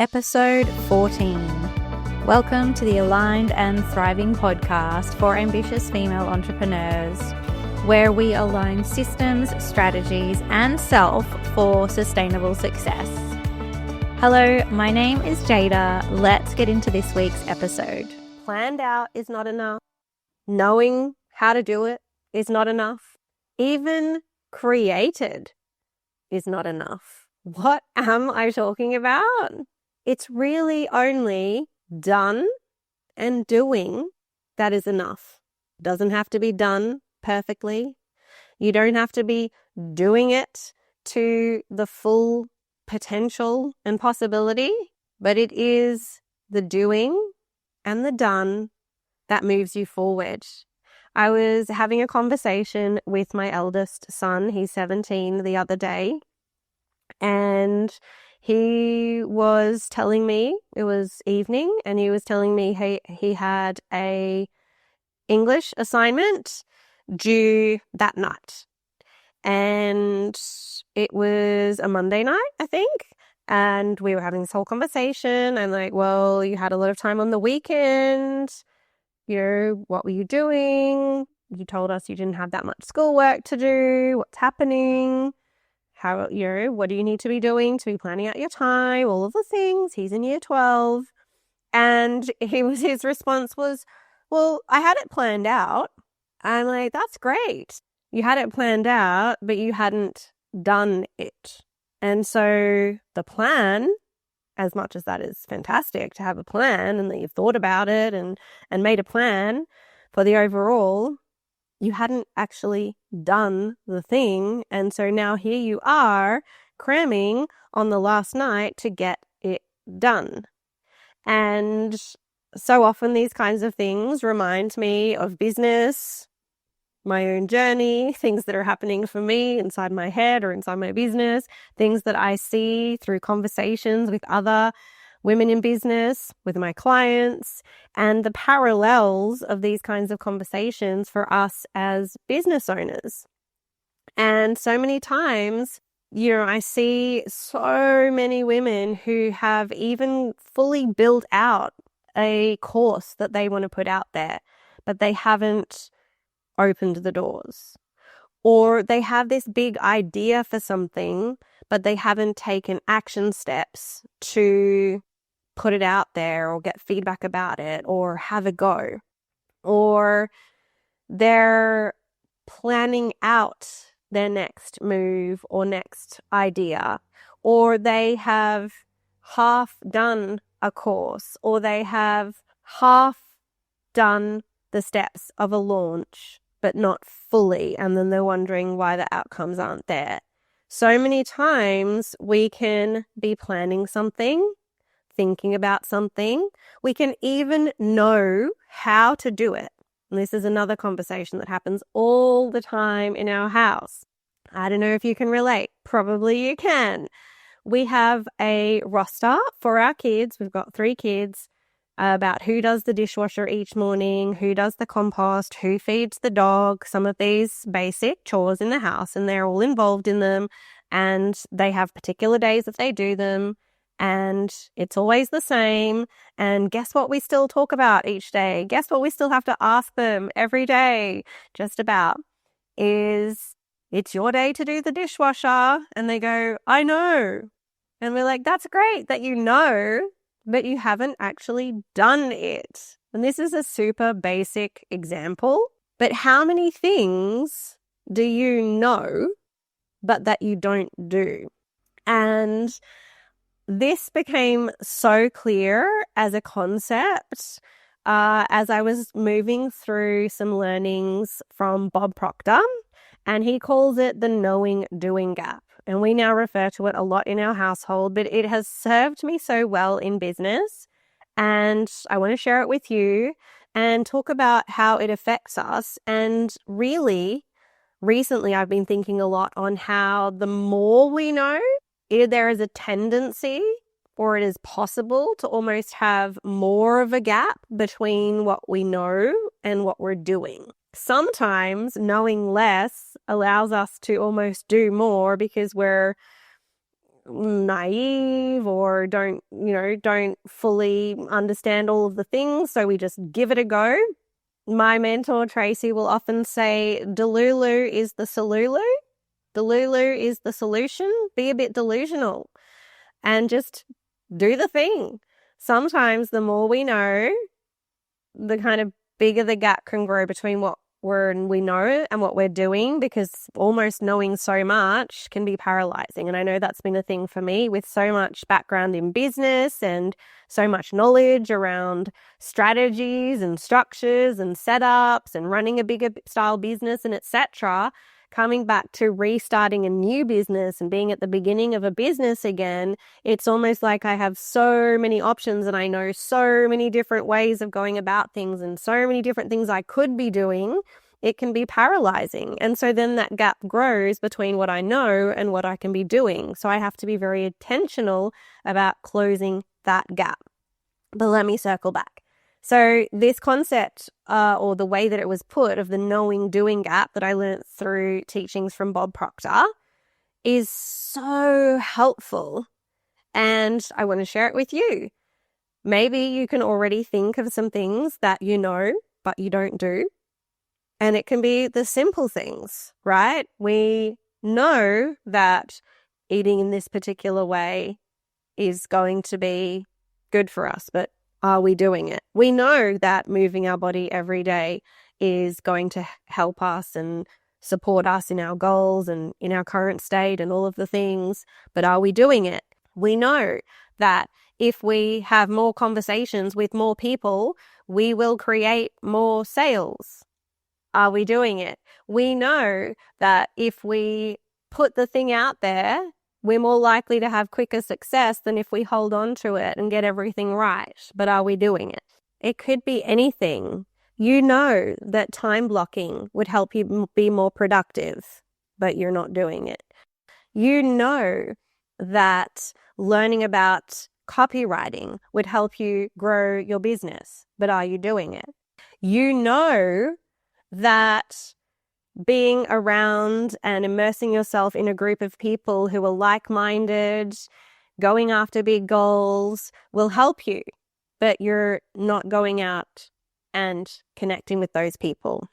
Episode 14. Welcome to the Aligned and Thriving podcast for ambitious female entrepreneurs, where we align systems, strategies, and self for sustainable success. Hello, my name is Jada. Let's get into this week's episode. Planned out is not enough. Knowing how to do it is not enough. Even created is not enough. What am I talking about? It's really only done and doing that is enough. It doesn't have to be done perfectly. You don't have to be doing it to the full potential and possibility, but it is the doing and the done that moves you forward. I was having a conversation with my eldest son, he's 17, the other day, and he was telling me, it was evening, and he was telling me he had a English assignment due that night. And it was a Monday night, I think. And we were having this whole conversation. And like, well, you had a lot of time on the weekend. You know, what were you doing? You told us you didn't have that much schoolwork to do. What's happening? How, what do you need to be doing to be planning out your time? All of the things. He's in year 12. And his response was, well, I had it planned out. I'm like, that's great. You had it planned out, but you hadn't done it. And so the plan, as much as that is fantastic to have a plan and that you've thought about it and made a plan for the overall, you hadn't actually done the thing. And so now here you are cramming on the last night to get it done. And so often these kinds of things remind me of business, my own journey, things that are happening for me inside my head or inside my business, things that I see through conversations with other women in business, with my clients, and the parallels of these kinds of conversations for us as business owners. And so many times, I see so many women who have even fully built out a course that they want to put out there, but they haven't opened the doors. Or they have this big idea for something, but they haven't taken action steps to put it out there or get feedback about it or have a go. Or they're planning out their next move or next idea, or they have half done a course, or they have half done the steps of a launch, but not fully, and then they're wondering why the outcomes aren't there. So many times we can be planning something, thinking about something. We can even know how to do it. And this is another conversation that happens all the time in our house. I don't know if you can relate. Probably you can. We have a roster for our kids. We've got 3 kids about who does the dishwasher each morning, who does the compost, who feeds the dog, some of these basic chores in the house, and they're all involved in them. And they have particular days that they do them. And it's always the same. And guess what we still talk about each day? Guess what we still have to ask them every day, just about, is it's your day to do the dishwasher. And they go, I know. And we're like, that's great that you know, but you haven't actually done it. And this is a super basic example. But how many things do you know, but that you don't do? And this became so clear as a concept as I was moving through some learnings from Bob Proctor, and he calls it the knowing-doing gap. And we now refer to it a lot in our household, but it has served me so well in business. And I want to share it with you and talk about how it affects us. And really, recently I've been thinking a lot on how the more we know, there is a tendency, or it is possible, to almost have more of a gap between what we know and what we're doing. Sometimes knowing less allows us to almost do more because we're naive or don't fully understand all of the things. So we just give it a go. My mentor, Tracy, will often say, Delulu is the solulu. Delulu is the solution. Be a bit delusional and just do the thing. Sometimes the more we know, the kind of bigger the gap can grow between what we know and what we're doing, because almost knowing so much can be paralyzing. And I know that's been a thing for me with so much background in business and so much knowledge around strategies and structures and setups and running a bigger style business and etc. Coming back to restarting a new business and being at the beginning of a business again, it's almost like I have so many options and I know so many different ways of going about things and so many different things I could be doing. It can be paralyzing. And so then that gap grows between what I know and what I can be doing. So I have to be very intentional about closing that gap. But let me circle back. So this concept or the way that it was put of the knowing-doing gap that I learned through teachings from Bob Proctor is so helpful, and I want to share it with you. Maybe you can already think of some things that you know but you don't do, and it can be the simple things, right? We know that eating in this particular way is going to be good for us, but are we doing it? We know that moving our body every day is going to help us and support us in our goals and in our current state and all of the things, but are we doing it? We know that if we have more conversations with more people, we will create more sales. Are we doing it? We know that if we put the thing out there, we're more likely to have quicker success than if we hold on to it and get everything right. But are we doing it? It could be anything. You know that time blocking would help you be more productive, but you're not doing it. You know that learning about copywriting would help you grow your business, but are you doing it? You know that being around and immersing yourself in a group of people who are like-minded, going after big goals will help you, but you're not going out and connecting with those people.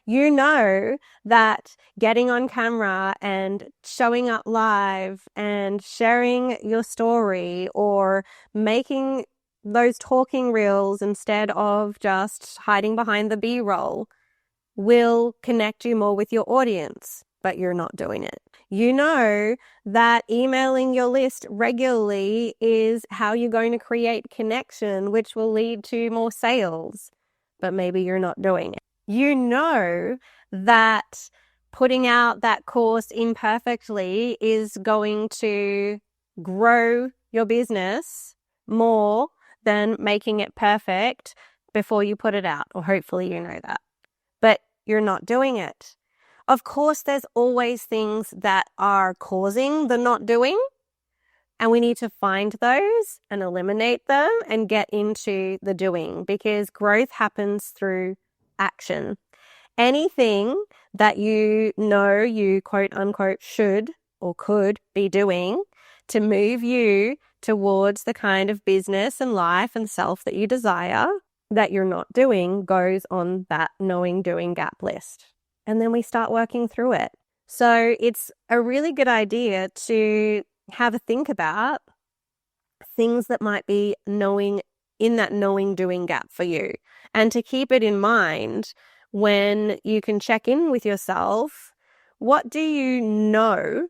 You know that getting on camera and showing up live and sharing your story or making those talking reels instead of just hiding behind the B-roll will connect you more with your audience, but you're not doing it. You know that emailing your list regularly is how you're going to create connection, which will lead to more sales, but maybe you're not doing it. You know that putting out that course imperfectly is going to grow your business more than making it perfect before you put it out, or hopefully you know that. But you're not doing it. Of course, there's always things that are causing the not doing, and we need to find those and eliminate them and get into the doing, because growth happens through action. Anything that you know you quote unquote should or could be doing to move you towards the kind of business and life and self that you desire that you're not doing goes on that knowing doing gap list. And then we start working through it. So it's a really good idea to have a think about things that might be knowing in that knowing doing gap for you, and to keep it in mind when you can check in with yourself. What do you know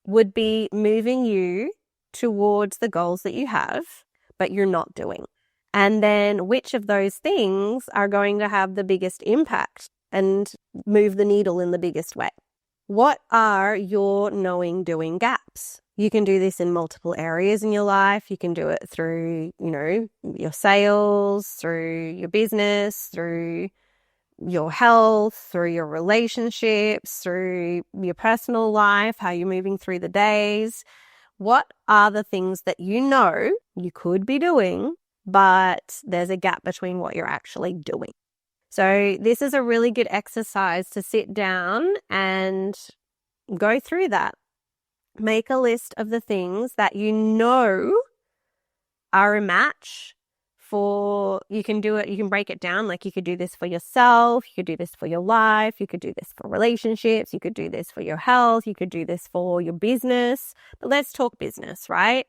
would be moving you towards the goals that you have, but you're not doing? And then which of those things are going to have the biggest impact and move the needle in the biggest way? What are your knowing doing gaps? You can do this in multiple areas in your life. You can do it through, your sales, through your business, through your health, through your relationships, through your personal life, how you're moving through the days. What are the things that you know you could be doing, but there's a gap between what you're actually doing? So this is a really good exercise to sit down and go through that Make a list of the things that you know are a match for, you can do it, you can break it down. Like you could do this for yourself, you could do this for your life, you could do this for relationships, you could do this for your health, you could do this for your business. But let's talk business, right?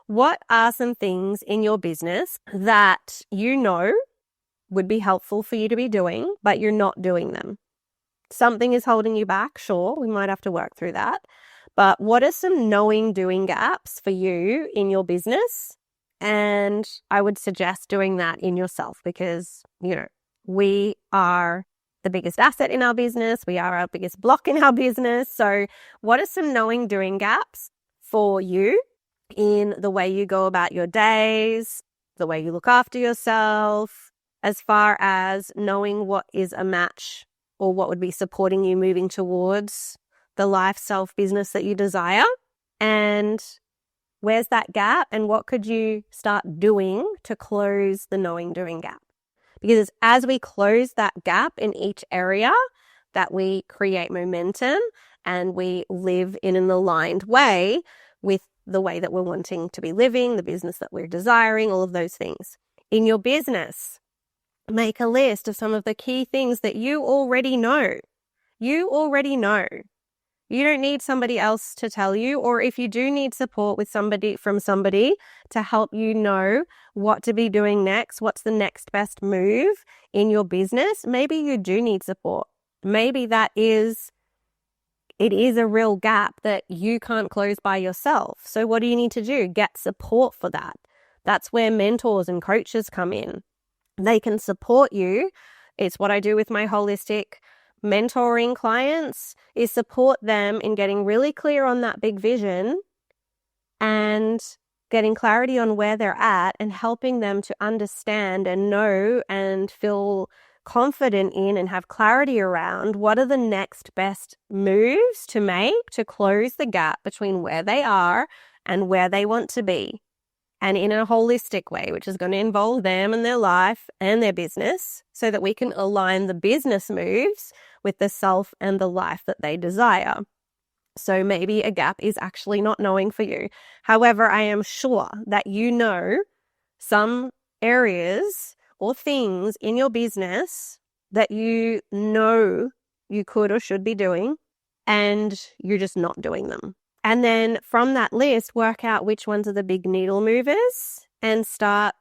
What are some things in your business that you know would be helpful for you to be doing, but you're not doing them? Something is holding you back, sure, we might have to work through that. But what are some knowing doing gaps for you in your business? And I would suggest doing that in yourself because, we are the biggest asset in our business. We are our biggest block in our business. So what are some knowing doing gaps for you in the way you go about your days, the way you look after yourself, as far as knowing what is a match or what would be supporting you moving towards the life, self, business that you desire? And where's that gap and what could you start doing to close the knowing doing gap? Because as we close that gap in each area, that we create momentum and we live in an aligned way with the way that we're wanting to be living, the business that we're desiring, all of those things. In your business, make a list of some of the key things that you already know. You already know. You don't need somebody else to tell you, or if you do need support from somebody to help you know what to be doing next, what's the next best move in your business, maybe you do need support. Maybe it is a real gap that you can't close by yourself. So what do you need to do? Get support for that. That's where mentors and coaches come in. They can support you. It's what I do with my holistic mentoring clients, is support them in getting really clear on that big vision and getting clarity on where they're at and helping them to understand and know and feel confident in and have clarity around what are the next best moves to make to close the gap between where they are and where they want to be. And in a holistic way, which is going to involve them and their life and their business so that we can align the business moves with the self and the life that they desire. So maybe a gap is actually not knowing for you. However, I am sure that you know some areas or things in your business that you know you could or should be doing, and you're just not doing them. And then from that list, work out which ones are the big needle movers and start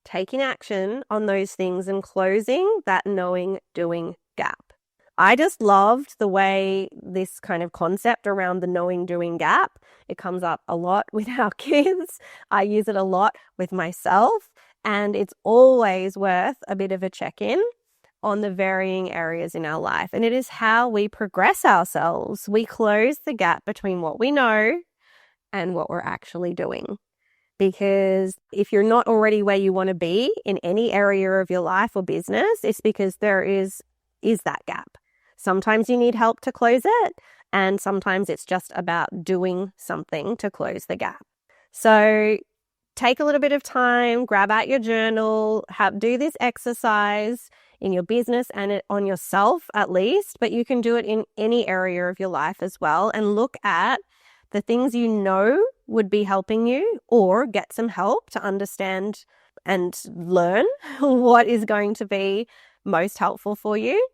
taking action on those things and closing that knowing doing gap. I just loved the way this kind of concept around the knowing doing gap, it comes up a lot with our kids. I use it a lot with myself, and it's always worth a bit of a check-in on the varying areas in our life. And it is how we progress ourselves. We close the gap between what we know and what we're actually doing. Because if you're not already where you want to be in any area of your life or business, it's because there is that gap. Sometimes you need help to close it, and sometimes it's just about doing something to close the gap. So take a little bit of time, grab out your journal, do this exercise in your business and on yourself at least, but you can do it in any area of your life as well, and look at the things you know would be helping you, or get some help to understand and learn what is going to be most helpful for you.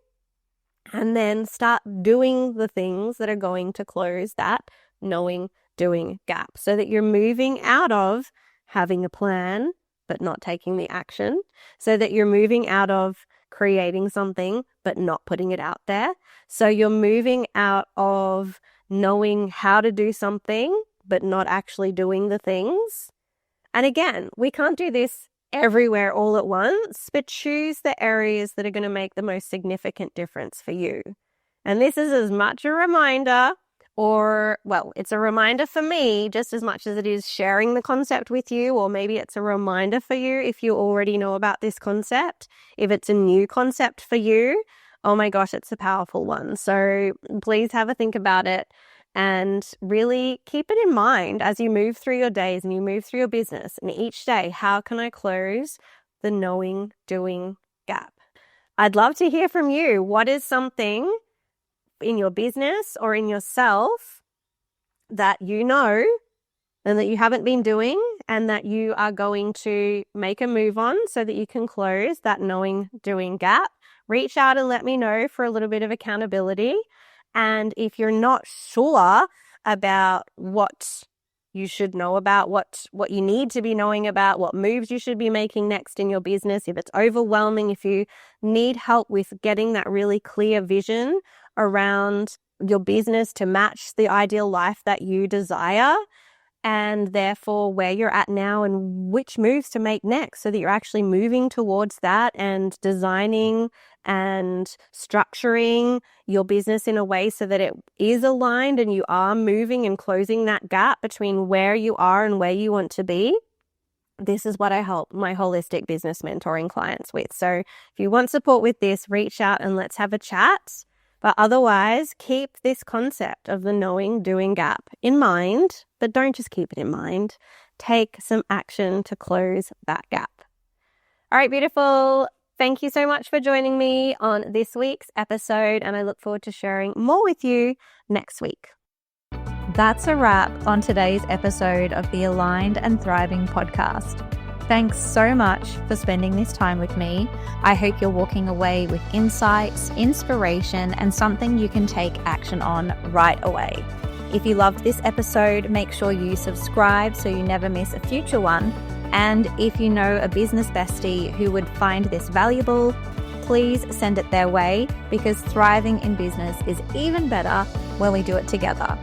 And then start doing the things that are going to close that knowing doing gap so that you're moving out of having a plan but not taking the action, so that you're moving out of creating something but not putting it out there. So you're moving out of knowing how to do something but not actually doing the things. And again, we can't do this everywhere all at once, but choose the areas that are going to make the most significant difference for you. And this is as much a reminder, it's a reminder for me just as much as it is sharing the concept with you, or maybe it's a reminder for you if you already know about this concept. If it's a new concept for you, oh my gosh, it's a powerful one. So please have a think about it. And really keep it in mind as you move through your days and you move through your business. And each day, how can I close the knowing doing gap? I'd love to hear from you. What is something in your business or in yourself that you know and that you haven't been doing and that you are going to make a move on so that you can close that knowing doing gap. Reach out and let me know for a little bit of accountability. And if you're not sure about what you should know about, what you need to be knowing about, what moves you should be making next in your business, if it's overwhelming, if you need help with getting that really clear vision around your business to match the ideal life that you desire, and therefore where you're at now and which moves to make next so that you're actually moving towards that and designing and structuring your business in a way so that it is aligned and you are moving and closing that gap between where you are and where you want to be. This is what I help my holistic business mentoring clients with. So if you want support with this, reach out and let's have a chat. But otherwise, keep this concept of the knowing doing gap in mind, but don't just keep it in mind. Take some action to close that gap. All right, beautiful. Thank you so much for joining me on this week's episode, and I look forward to sharing more with you next week. That's a wrap on today's episode of the Aligned and Thriving podcast. Thanks so much for spending this time with me. I hope you're walking away with insights, inspiration, and something you can take action on right away. If you loved this episode, make sure you subscribe so you never miss a future one. And if you know a business bestie who would find this valuable, please send it their way, because thriving in business is even better when we do it together.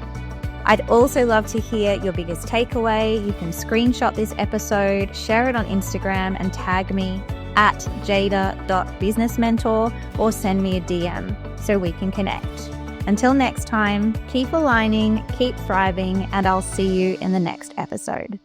I'd also love to hear your biggest takeaway. You can screenshot this episode, share it on Instagram, and tag me at jada.businessmentor or send me a DM so we can connect. Until next time, keep aligning, keep thriving, and I'll see you in the next episode.